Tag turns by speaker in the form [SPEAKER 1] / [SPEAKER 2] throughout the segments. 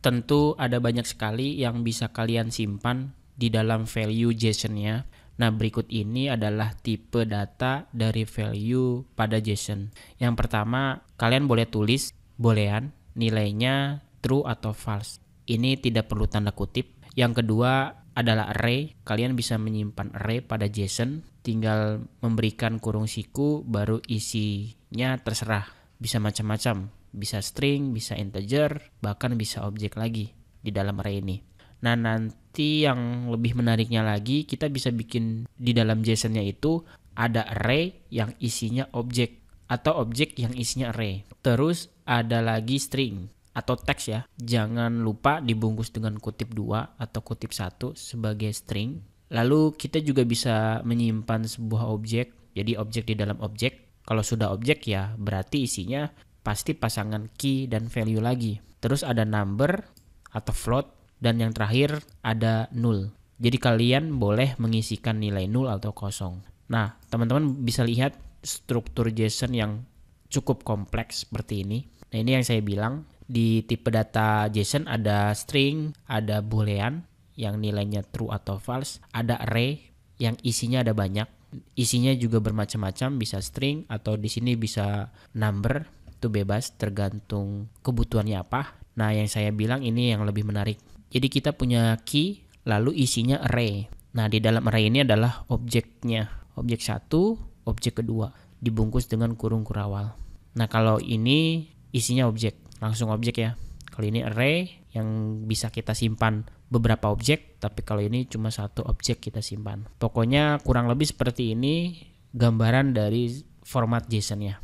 [SPEAKER 1] Tentu ada banyak sekali yang bisa kalian simpan di dalam value JSON-nya. Nah, berikut ini adalah tipe data dari value pada JSON. Yang pertama, kalian boleh tulis boolean, nilainya true atau false. Ini tidak perlu tanda kutip. Yang kedua adalah array. Kalian bisa menyimpan array pada JSON, tinggal memberikan kurung siku, baru isinya terserah. Bisa macam-macam, bisa string, bisa integer, bahkan bisa objek lagi di dalam array ini. Nah, nanti yang lebih menariknya lagi, kita bisa bikin di dalam JSON-nya itu ada array yang isinya objek atau objek yang isinya array. Terus ada lagi string atau teks ya. Jangan lupa dibungkus dengan kutip 2 atau kutip 1 sebagai string. Lalu kita juga bisa menyimpan sebuah objek. Jadi objek di dalam objek. Kalau sudah objek ya berarti isinya pasti pasangan key dan value lagi. Terus ada number atau float. Dan yang terakhir ada null. Jadi kalian boleh mengisikan nilai null atau kosong. Nah, teman-teman bisa lihat struktur JSON yang cukup kompleks seperti ini. Nah, ini yang saya bilang. Di tipe data JSON ada string, ada boolean yang nilainya true atau false. Ada array yang isinya ada banyak. Isinya juga bermacam-macam, bisa string atau di sini bisa number. Itu bebas tergantung kebutuhannya apa. Nah, yang saya bilang ini yang lebih menarik. Jadi kita punya key, lalu isinya array. Nah, di dalam array ini adalah objeknya. Objek 1, objek kedua. Dibungkus dengan kurung kurawal. Nah, kalau ini isinya objek. Langsung objek ya. Kalau ini array yang bisa kita simpan beberapa objek. Tapi kalau ini cuma satu objek kita simpan. Pokoknya kurang lebih seperti ini gambaran dari format JSON-nya.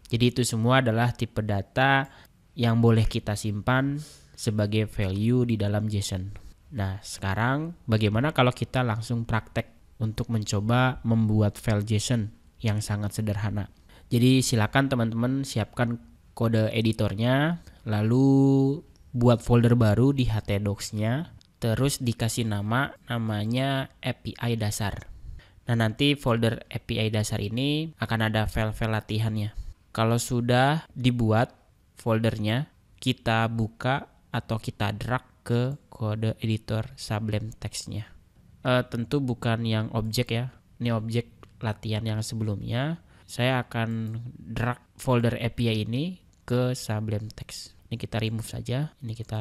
[SPEAKER 1] Jadi itu semua adalah tipe data yang boleh kita simpan sebagai value di dalam JSON. Nah, sekarang bagaimana kalau kita langsung praktek untuk mencoba membuat file JSON yang sangat sederhana. Jadi silakan teman-teman siapkan kode editornya, lalu buat folder baru di htdocs-nya, terus dikasih namanya API dasar. Nah, nanti folder API dasar ini akan ada file-file latihannya. Kalau sudah dibuat foldernya, kita buka atau kita drag ke kode editor Sublime Text-nya. Tentu bukan yang objek ya. Ini objek latihan yang sebelumnya. Saya akan drag folder API ini ke Sublime Text. Ini kita remove saja. Ini kita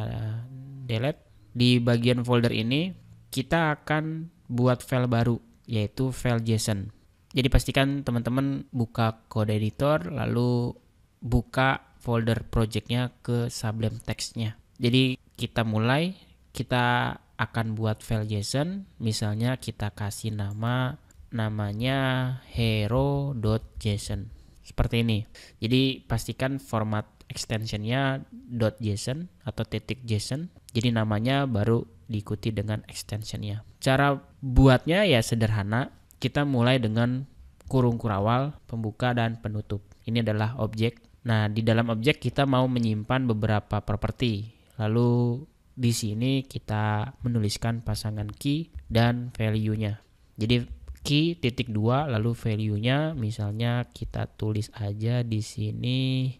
[SPEAKER 1] delete. Di bagian folder ini kita akan buat file baru, yaitu file JSON. Jadi pastikan teman-teman buka kode editor lalu buka folder projectnya ke Sublime Text-nya. Jadi kita mulai, kita akan buat file JSON, misalnya kita kasih namanya hero.json. Seperti ini. Jadi pastikan format extensionnya .json atau .json. Jadi namanya baru diikuti dengan extensionnya. Cara buatnya ya sederhana. Kita mulai dengan kurung kurawal, pembuka dan penutup. Ini adalah objek. Nah, di dalam objek kita mau menyimpan beberapa properti. Lalu di sini kita menuliskan pasangan key dan value-nya. Jadi key titik 2 lalu value-nya misalnya kita tulis aja di sini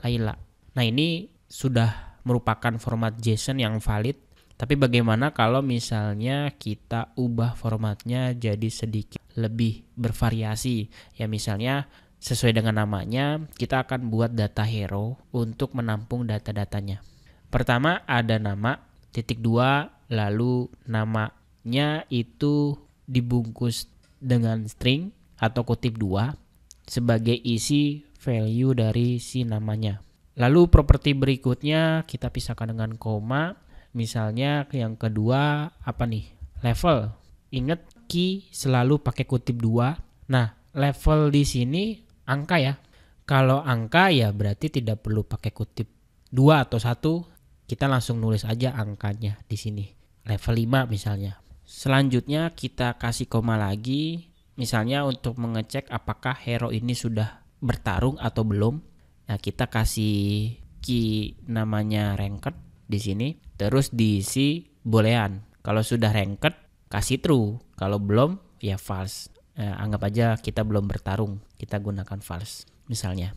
[SPEAKER 1] Laila. Nah, ini sudah merupakan format JSON yang valid. Tapi bagaimana kalau misalnya kita ubah formatnya jadi sedikit lebih bervariasi? Ya misalnya sesuai dengan namanya, kita akan buat data hero untuk menampung data-datanya. Pertama ada nama, titik 2, lalu namanya itu dibungkus dengan string atau kutip 2 sebagai isi value dari si namanya. Lalu properti berikutnya kita pisahkan dengan koma. Misalnya yang kedua apa nih? Level. Ingat key selalu pakai kutip 2. Nah, level di sini angka ya. Kalau angka ya berarti tidak perlu pakai kutip 2 atau 1. Kita langsung nulis aja angkanya di sini. Level 5 misalnya. Selanjutnya kita kasih koma lagi. Misalnya untuk mengecek apakah hero ini sudah bertarung atau belum. Nah, kita kasih key namanya ranked di sini. Terus diisi boolean. Kalau sudah ranked kasih true. Kalau belum ya false. Anggap aja kita belum bertarung. Kita gunakan false misalnya.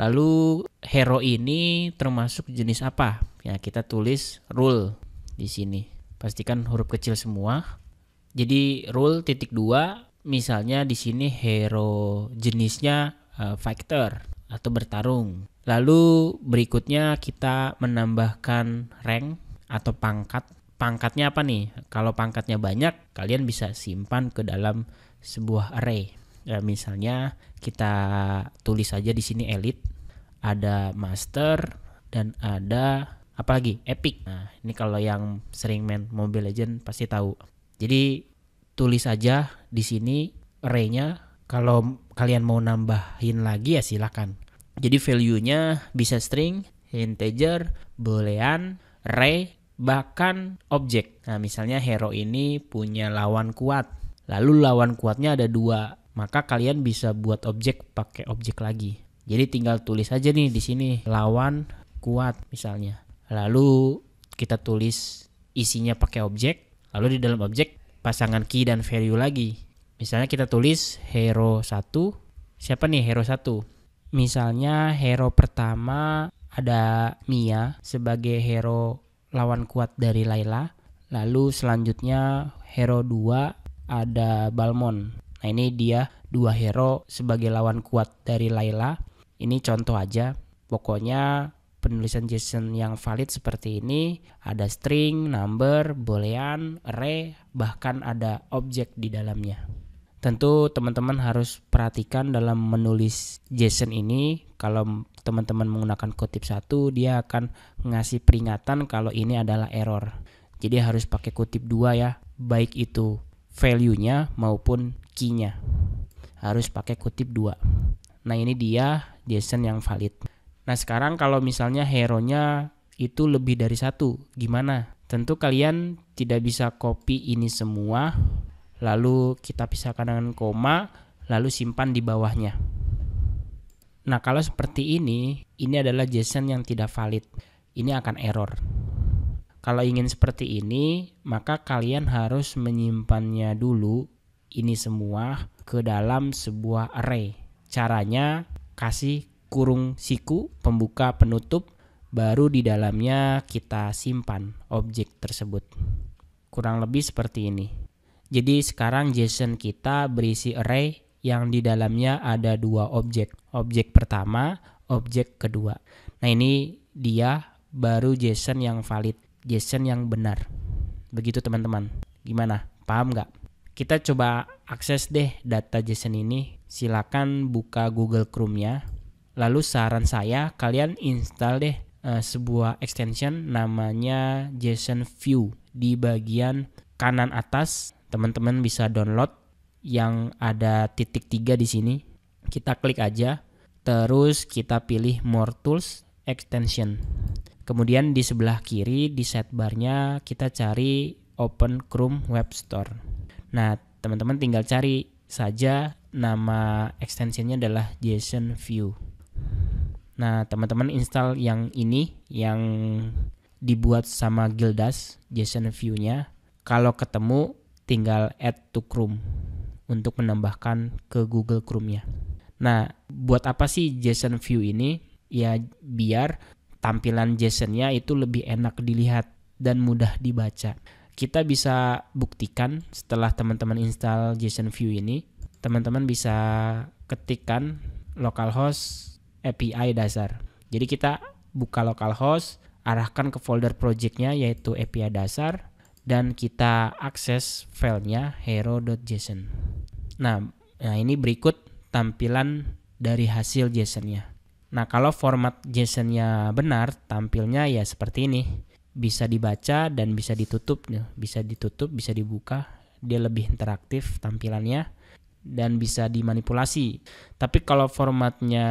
[SPEAKER 1] Lalu hero ini termasuk jenis apa? Ya, kita tulis rule di sini. Pastikan huruf kecil semua. Jadi rule titik 2, misalnya di sini hero jenisnya fighter atau bertarung. Lalu berikutnya kita menambahkan rank atau pangkat. Pangkatnya apa nih? Kalau pangkatnya banyak, kalian bisa simpan ke dalam sebuah array. Ya, misalnya kita tulis saja di sini elite, ada master, dan ada apa lagi? Epic. Nah, ini kalau yang sering main Mobile Legends pasti tahu. Jadi tulis aja di sini array-nya. Kalau kalian mau nambahin lagi ya silakan. Jadi value-nya bisa string, integer, boolean, array, bahkan objek. Nah, misalnya hero ini punya lawan kuat. Lalu lawan kuatnya ada 2, maka kalian bisa buat objek pakai objek lagi. Jadi tinggal tulis aja nih di sini lawan kuat misalnya. Lalu kita tulis isinya pakai objek. Lalu di dalam objek pasangan key dan value lagi. Misalnya kita tulis hero 1. Siapa nih hero 1? Misalnya hero pertama ada Mia sebagai hero lawan kuat dari Layla. Lalu selanjutnya hero 2 ada Balmond. Nah, ini dia 2 hero sebagai lawan kuat dari Layla. Ini contoh aja. Pokoknya penulisan JSON yang valid seperti ini. Ada string, number, boolean, array, bahkan ada objek di dalamnya. Tentu teman-teman harus perhatikan dalam menulis JSON ini. Kalau teman-teman menggunakan kutip 1, dia akan ngasih peringatan kalau ini adalah error. Jadi harus pakai kutip 2 ya. Baik itu value-nya maupun key-nya. Harus pakai kutip 2. Nah, ini dia JSON yang valid. Nah, sekarang kalau misalnya hero-nya itu lebih dari 1, gimana? Tentu kalian tidak bisa copy ini semua, lalu kita pisahkan dengan koma, lalu simpan di bawahnya. Nah, kalau seperti ini adalah JSON yang tidak valid. Ini akan error. Kalau ingin seperti ini, maka kalian harus menyimpannya dulu ini semua ke dalam sebuah array. Caranya kasih kurung siku, pembuka, penutup, baru di dalamnya kita simpan objek tersebut. Kurang lebih seperti ini. Jadi sekarang JSON kita berisi array yang di dalamnya ada 2 objek. Objek pertama, objek kedua. Nah, ini dia baru JSON yang valid. JSON yang benar. Begitu teman-teman. Gimana? Paham nggak? Kita coba akses deh data JSON ini. Silakan buka Google Chrome-nya. Lalu saran saya kalian install deh sebuah extension namanya JSON View. Di bagian kanan atas teman-teman bisa download yang ada titik 3 di sini. Kita klik aja. Terus kita pilih More Tools Extension. Kemudian di sebelah kiri di sidebar-nya kita cari Open Chrome Web Store. Nah, teman-teman tinggal cari saja nama extensionnya adalah JSON View. Nah, teman-teman install yang ini yang dibuat sama Gildas JSON View-nya. Kalau ketemu tinggal add to Chrome untuk menambahkan ke Google Chrome-nya. Nah, buat apa sih JSON View ini? Ya biar tampilan JSON-nya itu lebih enak dilihat dan mudah dibaca. Kita bisa buktikan setelah teman-teman install JSON View ini, teman-teman bisa ketikkan localhost API dasar. Jadi kita buka localhost, arahkan ke folder project-nya yaitu API dasar, dan kita akses filenya hero.json. Nah, ini berikut tampilan dari hasil JSON-nya. Nah, kalau format JSON-nya benar, tampilnya ya seperti ini. Bisa dibaca dan bisa ditutup. Bisa ditutup, bisa dibuka. Dia lebih interaktif tampilannya dan bisa dimanipulasi. Tapi kalau formatnya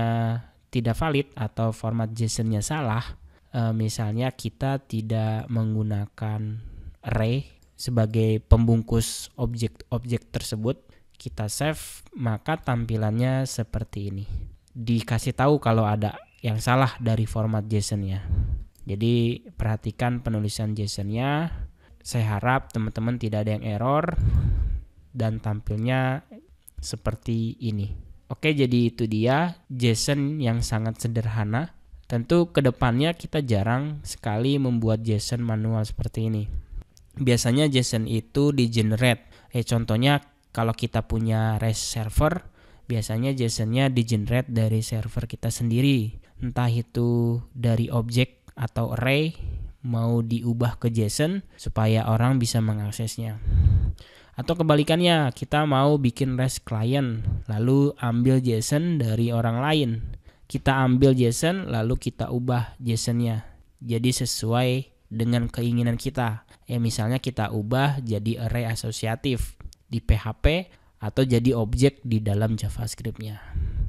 [SPEAKER 1] tidak valid atau format JSON-nya salah, misalnya kita tidak menggunakan array sebagai pembungkus objek tersebut, kita save, maka tampilannya seperti ini. Dikasih tahu kalau ada yang salah dari format JSON-nya. Jadi perhatikan penulisan JSON-nya. Saya harap teman-teman tidak ada yang error dan tampilnya seperti ini. Oke, jadi itu dia JSON yang sangat sederhana. Tentu kedepannya kita jarang sekali membuat JSON manual seperti ini. Biasanya JSON itu di-generate. Contohnya kalau kita punya REST server, biasanya JSON-nya di-generate dari server kita sendiri. Entah itu dari objek atau array, mau diubah ke JSON supaya orang bisa mengaksesnya. Atau kebalikannya, kita mau bikin REST client, lalu ambil JSON dari orang lain. Kita ambil JSON, lalu kita ubah JSON-nya jadi sesuai dengan keinginan kita. Misalnya kita ubah jadi array asosiatif di PHP atau jadi objek di dalam JavaScript-nya.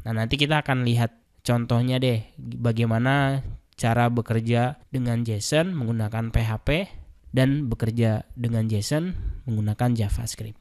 [SPEAKER 1] Nah, nanti kita akan lihat contohnya deh, bagaimana cara bekerja dengan JSON menggunakan PHP dan bekerja dengan JSON menggunakan JavaScript.